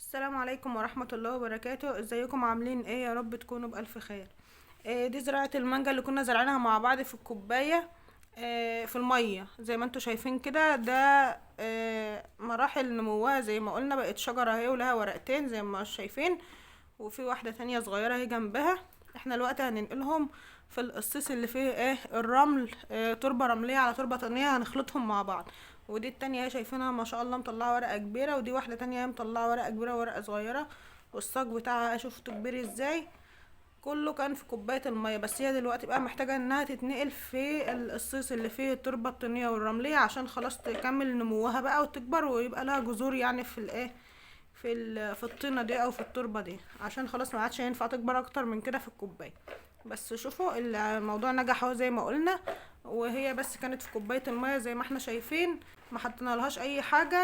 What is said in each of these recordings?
السلام عليكم ورحمة الله وبركاته. ازيكم عاملين ايه؟ يا رب تكونوا بألف خير. دي زراعة المانجا اللي كنا زرعينها مع بعض في الكوباية، في المية زي ما انتوا شايفين كده. ده مراحل نموها زي ما قلنا، بقت شجرة اهي ولها ورقتين زي ما شايفين، وفي واحدة تانية صغيرة اهي جنبها. احنا الوقت هننقلهم في القصيص اللي فيه الرمل، تربة رملية على تربة طينية، هنخلطهم مع بعض. ودي التانية اهي شايفينها ما شاء الله مطلعة ورقة كبيرة، ودي واحدة تانية اهي مطلعة ورقة كبيرة وورقة صغيرة. والصاج بتاعها شفتوا كبير ازاي. كله كان في كوباية المية، بس هي دلوقتي بقى محتاجة انها تتنقل في القصيص اللي فيه التربة الطينية والرملية عشان خلاص تكمل نموها بقى وتكبر ويبقى لها جذور، يعني في في الطينة دي او في التربة دي، عشان خلاص ما عادش ينفع تكبر اكتر من كده في الكوباية. بس شوفوا الموضوع نجح اهو زي ما قلنا. وهي بس كانت في كوباية المية زي ما احنا شايفين، ما حطينا لهاش اي حاجة.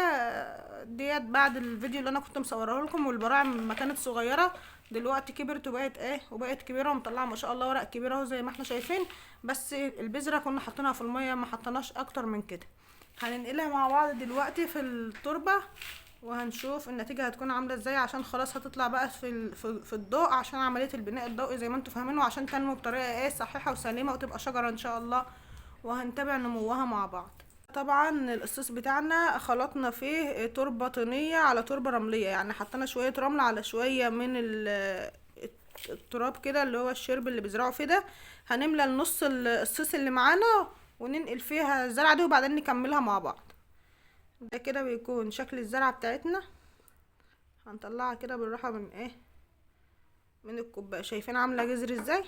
ديت بعد الفيديو اللي انا كنت مصوره لكم، والبراعم ما كانت صغيرة دلوقتي كبرت وبقت كبيرة ومطلعة ما شاء الله ورق كبير اهو زي ما احنا شايفين. بس البذرة كنا حاطينها في المية، ما حطيناش اكتر من كده. هننقلها مع بعض دلوقتي في التربة، وهنشوف النتيجة هتكون عاملة ازاي، عشان خلاص هتطلع بقى في الضوء، عشان عملية البناء الضوئي زي ما انتوا فاهمين، وعشان تنمو بطريقة صحيحة وسليمة وتبقى شجرة ان شاء الله. وهنتابع نموها مع بعض. طبعا القصيص بتاعنا خلطنا فيه تربة طينية على تربة رملية، يعني حطينا شوية رمل على شوية من التراب كده، اللي هو الشرب اللي بيزرعوا فيه ده. هنملى النص القصيص اللي معانا وننقل فيها الزرعة دي، وبعدين نكملها مع بعض. ده كده بيكون شكل الزرعة بتاعتنا. هنطلعها كده بالراحة من الكوباية. شايفين عاملة جذر ازاي؟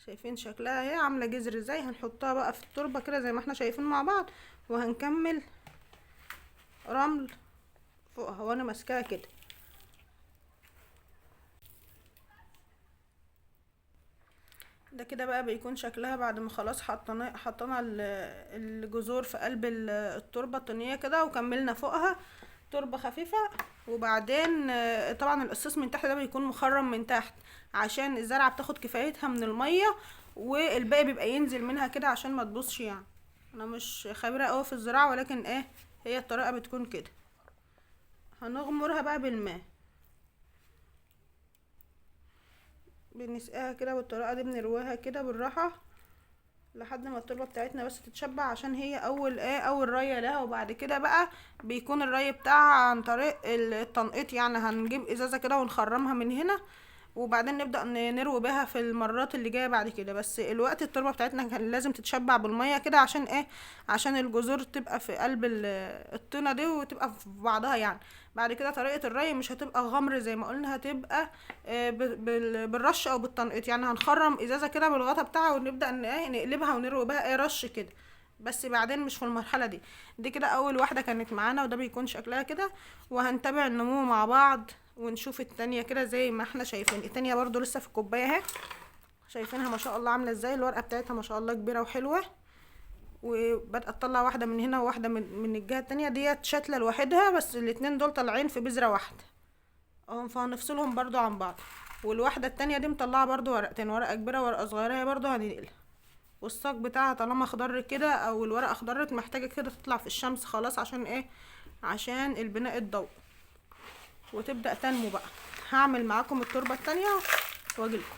شايفين شكلها اهي عاملة جذر ازاي؟ هنحطها بقى في التربة كده زي ما احنا شايفين مع بعض، وهنكمل رمل فوقها وانا ماسكاها كده. ده كده بقى بيكون شكلها بعد ما خلاص حطينا الجذور في قلب التربة الطينية كده، وكملنا فوقها تربة خفيفة. وبعدين طبعا القصيص من تحت ده بيكون مخرم من تحت، عشان الزرعة بتاخد كفايتها من المية، والباقي بيبقى ينزل منها كده عشان ما تبوظش يعني. انا مش خبيرة اوي في الزراعة، ولكن هي الطريقة بتكون كده. هنغمرها بقى بالماء، بنسقيها كده بالطريقة دي، بنرواها كده بالراحة لحد ما التربة بتاعتنا بس تتشبع، عشان هي اول رية لها. وبعد كده بقى بيكون الري بتاعها عن طريق التنقيط، يعني هنجيب ازازة كده ونخرمها من هنا، وبعدين نبدأ نروي بها في المرات اللي جاية بعد كده. بس الوقت التربة بتاعتنا كان لازم تتشبع بالمية كده، عشان عشان الجذور تبقى في قلب الطينة دي وتبقى في بعضها يعني. بعد كده طريقة الري مش هتبقى غمر زي ما قلنا، هتبقى بالرش او بالتنقيط. يعني هنخرم ازازة كده بالغطا بتاعها، ونبدأ نقلبها ونروي بها رش كده. بس بعدين مش في المرحلة دي. دي كده اول واحدة كانت معانا، وده بيكون شكلها كده. وهنتابع النمو مع بعض ونشوف التانية كده زي ما احنا شايفين. التانية برضو لسه في الكوباية اهي، شايفينها ما شاء الله عاملة ازاي. الورقة بتاعتها ما شاء الله كبيرة وحلوة، وبدأت تطلع واحدة من هنا وواحدة من الجهة التانية. ديت شتلة لوحدها، بس الاتنين دول طالعين في بذرة واحدة اهم، فهنفصلهم برضو عن بعض. والواحدة التانية دي مطلعة برضو ورقتين، ورقة كبيرة ورقة صغيرة، هي برضو هننقلها. والساق بتاعها طالما اخضر كده او الورقة اخضرت، محتاجة كده تطلع في الشمس خلاص، عشان عشان البناء الضوئي، وتبدأ تنمو بقى. هعمل معاكم التربة التانية واجيلكم.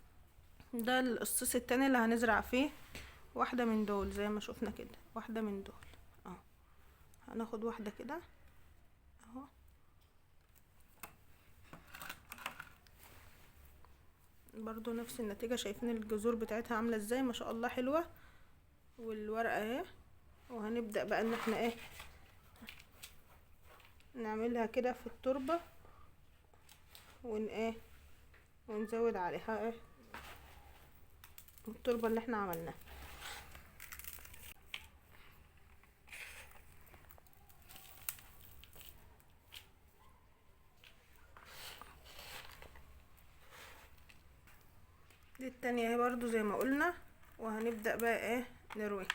ده القصيص التاني اللي هنزرع فيه واحدة من دول زي ما شفنا كده، واحدة من دول اهو. هناخد واحدة كده اهو، برضو نفس النتيجة. شايفين الجذور بتاعتها عاملة ازاي؟ ما شاء الله حلوة. والورقة اهي. وهنبدأ بقى ان احنا نعملها كده في التربة، ونزود عليها التربة اللي احنا عملناها. دي التانية اهي برضو زي ما قلنا. وهنبدأ بقى نروي.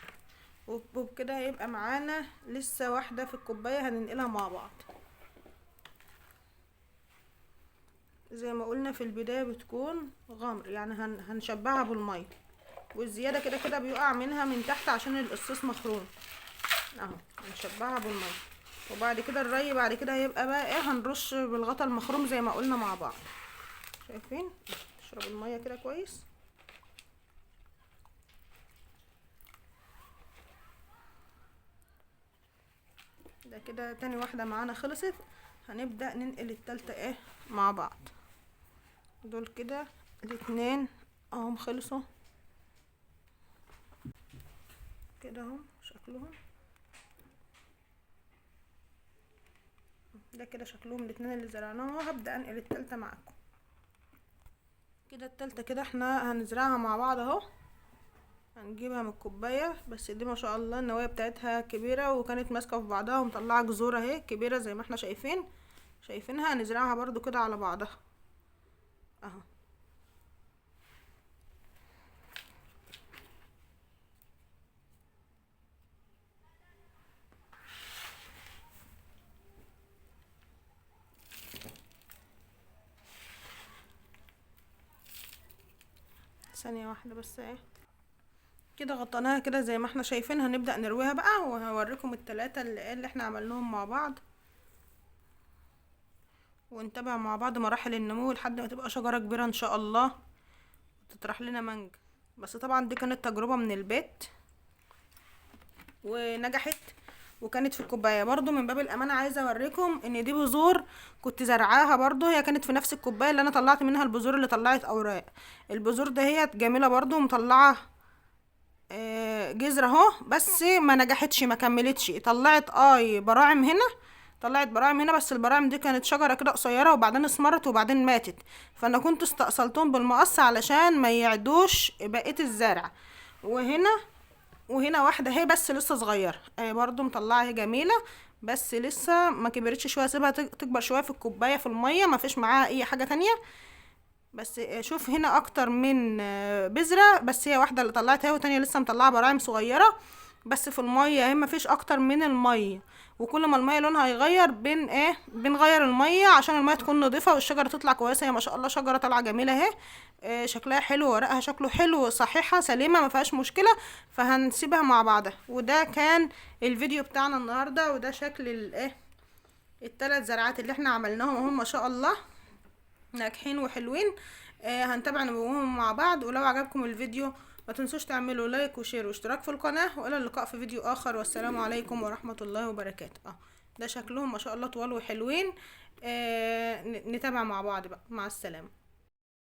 وبكده هيبقى معانا لسه واحدة في الكوباية هننقلها مع بعض. زي ما قلنا في البداية بتكون غمر، يعني هنشبعها بالمية، والزيادة كده كده بيقع منها من تحت عشان القصيص مخروم اهو. هنشبعها بالمية. وبعد كده الري بعد كده هيبقى بقى ايه، هنرش بالغطا المخروم زي ما قلنا مع بعض. شايفين؟ اشرب الميه كده كويس. ده كده تاني واحده معانا خلصت. هنبدا ننقل التالتة ايه مع بعض. دول كده الاتنين اهم خلصوا كده اهم شكلهم. ده كده شكلهم الاتنين اللي زرعناهم. وهبدا انقل التالتة معاكم. كده التالتة كده احنا هنزرعها مع بعض اهو. هنجيبها من الكوبايه، بس دي ما شاء الله النوايا بتاعتها كبيره وكانت ماسكه في بعضها ومطلعه جذور اهي كبيره زي ما احنا شايفينها. هنزرعها برضو كده على بعضها اهو. ثانيه واحده بس ايه. كده غطيناها كده زي ما احنا شايفين. هنبدأ نرويها بقى وهوريكم التلاتة اللي احنا عملناهم مع بعض، ونتابع مع بعض مراحل النمو لحد ما تبقى شجرة كبيرة ان شاء الله وتطرح لنا مانجا. بس طبعا دي كانت تجربة من البيت ونجحت وكانت في الكوبايه. برضو من باب الامانه عايزه اوريكم ان دي بذور كنت زرعاها برضو، هي كانت في نفس الكوبايه اللي انا طلعت منها البذور اللي طلعت اوراق. البذور دهيت جميله برضو مطلعه جذر اهو، بس ما نجحتش ما كملتش. طلعت براعم هنا، طلعت براعم هنا، بس البراعم دي كانت شجره كده قصيره وبعدين اسمرت وبعدين ماتت. فانا كنت استأصلتهم بالمقص علشان ما يعدوش بقيه الزرع. وهنا واحده اهي بس لسه صغيره اهي برضو مطلعه اهي جميله، بس لسه ما كبرتش شويه. سيبها تكبر شويه في الكوبايه في الميه، ما فيش معاها اي حاجه تانية. بس شوف هنا اكتر من بذره، بس هي واحده اللي طلعت اهي وتانية لسه مطلعه براعم صغيره بس في الميه اهي. ما فيش اكتر من الميه، وكل ما الميه لونها يغير بنغير الميه عشان الميه تكون نظيفه والشجره تطلع كويسه. هي ما شاء الله شجره طالعه جميله اهي. شكلها حلو، ورقها شكله حلو، صحيحه سليمه ما فيهاش مشكله. فهنسيبها مع بعضها. وده كان الفيديو بتاعنا النهارده، وده شكل الثلاث زرعات اللي احنا عملناهم هم ما شاء الله ناجحين وحلوين. هنتابع نموهم مع بعض. ولو عجبكم الفيديو ما تنسوش تعملوا لايك وشير واشتراك في القناة. والى اللقاء في فيديو اخر، والسلام عليكم ورحمة الله وبركاته. ده شكلهم ما شاء الله طوال وحلوين. نتابع مع بعض بقى. مع السلامة.